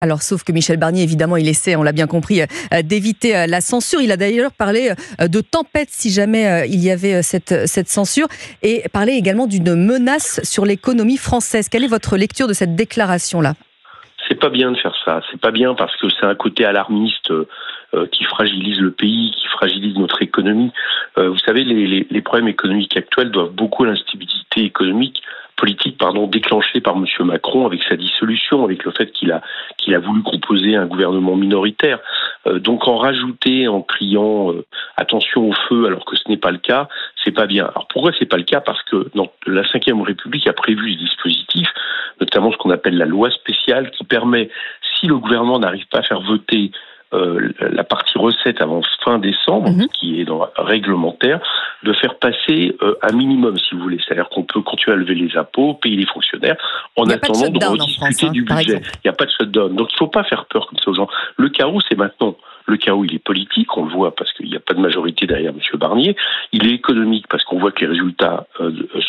Alors, sauf que Michel Barnier, évidemment, il essaie, on l'a bien compris, d'éviter la censure. Il a d'ailleurs parlé de tempête si jamais il y avait cette censure, et parlé également d'une menace sur l'économie française. Quelle est votre lecture de cette déclaration-là ? C'est pas bien de faire ça. C'est pas bien parce que c'est un côté alarmiste qui fragilise le pays, qui fragilise notre économie. Vous savez, les problèmes économiques actuels doivent beaucoup à l'instabilité politique, déclenchée par M. Macron avec sa dissolution, avec le fait qu'il a voulu composer un gouvernement minoritaire. Donc en rajouter en criant attention au feu alors que ce n'est pas le cas, c'est pas bien. Alors pourquoi c'est pas le cas ? Parce que la Ve République a prévu ce dispositif, notamment ce qu'on appelle la loi spéciale, qui permet, si le gouvernement n'arrive pas à faire voter la partie recette avant fin décembre, qui est réglementaire, de faire passer un minimum, si vous voulez. C'est-à-dire qu'on peut continuer à lever les impôts, payer les fonctionnaires, en attendant de rediscuter du budget. Il n'y a pas de shutdown. Donc il ne faut pas faire peur comme ça aux gens. Le chaos, c'est maintenant. Le chaos, il est politique, on le voit parce qu'il n'y a pas de majorité derrière M. Barnier. Il est économique parce qu'on voit que les résultats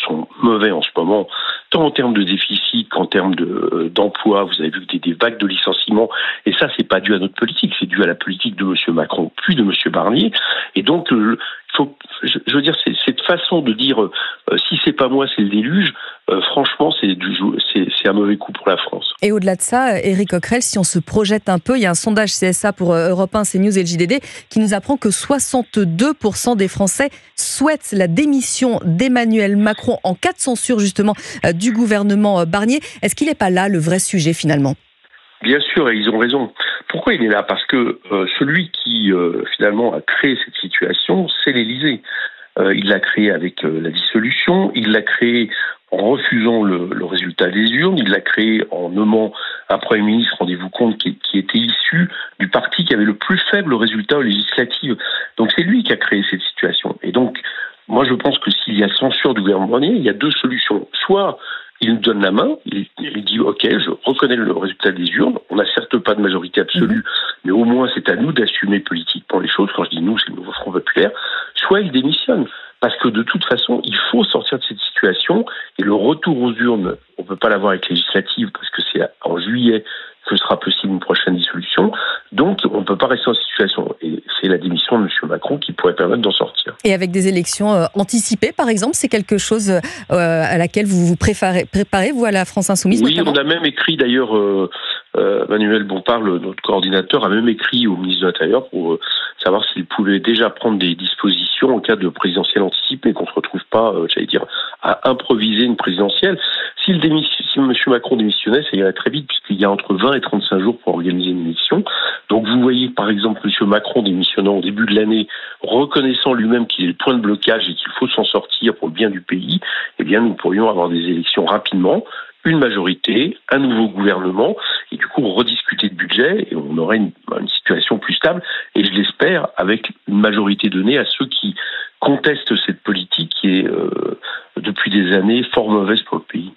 sont mauvais en ce moment, tant en termes de déficit qu'en termes d'emploi. Vous avez vu des vagues de licenciements. Et ça, c'est pas dû à notre politique, c'est dû à la politique de M. Macron, puis de M. Barnier. Et donc, je veux dire, cette façon de dire si c'est pas moi, c'est le déluge. Franchement, c'est un mauvais coup pour la France. Et au-delà de ça, Éric Coquerel, si on se projette un peu, il y a un sondage CSA pour Europe 1, CNews et le JDD qui nous apprend que 62% des Français souhaitent la démission d'Emmanuel Macron en cas de censure justement du gouvernement Barnier. Est-ce qu'il n'est pas là le vrai sujet finalement ? Bien sûr, et ils ont raison. Pourquoi il est là ? Parce que celui qui finalement a créé cette situation, c'est l'Élysée. Il l'a créé avec la dissolution, il l'a créé en refusant le résultat des urnes, il l'a créé en nommant un Premier ministre, rendez-vous compte, qui était issu du parti qui avait le plus faible résultat aux législatives. Donc c'est lui qui a créé cette situation. Et donc, moi je pense que s'il y a censure du gouvernement Barnier, il y a deux solutions. Soit il nous donne la main, il dit « Ok, je reconnais le résultat des urnes, on n'a certes pas de majorité absolue, mais au moins c'est à nous d'assumer politiquement les choses. » Quand je dis « nous », c'est le nouveau Front populaire. Soit il démissionne, parce que de toute façon, il faut sortir de cette situation, et le retour aux urnes, on ne peut pas l'avoir avec les législatives, parce que c'est en juillet que sera possible une prochaine dissolution. Donc, on ne peut pas rester en cette situation. Et c'est la démission de M. Macron qui pourrait permettre d'en sortir. Et avec des élections anticipées, par exemple, c'est quelque chose à laquelle vous vous préparez, vous, à la France Insoumise? Oui, notamment. On a même écrit, d'ailleurs, Manuel Bompard, notre coordinateur, a même écrit au ministre de l'Intérieur pour savoir s'il pouvait déjà prendre des dispositions en cas de présidentielle anticipée, qu'on ne se retrouve pas, à improviser une présidentielle. Si M. Macron démissionnait, ça irait très vite, puisqu'il y a entre 20 et 35 jours pour organiser une élection. Donc vous voyez, par exemple, M. Macron démissionnant au début de l'année, reconnaissant lui-même qu'il est le point de blocage et qu'il faut s'en sortir pour le bien du pays, eh bien nous pourrions avoir des élections rapidement, une majorité, un nouveau gouvernement, et du coup rediscuter de budget, et on aurait une situation plus stable, et je l'espère, avec une majorité donnée à ceux qui contestent cette politique qui est, depuis des années, fort mauvaise pour le pays.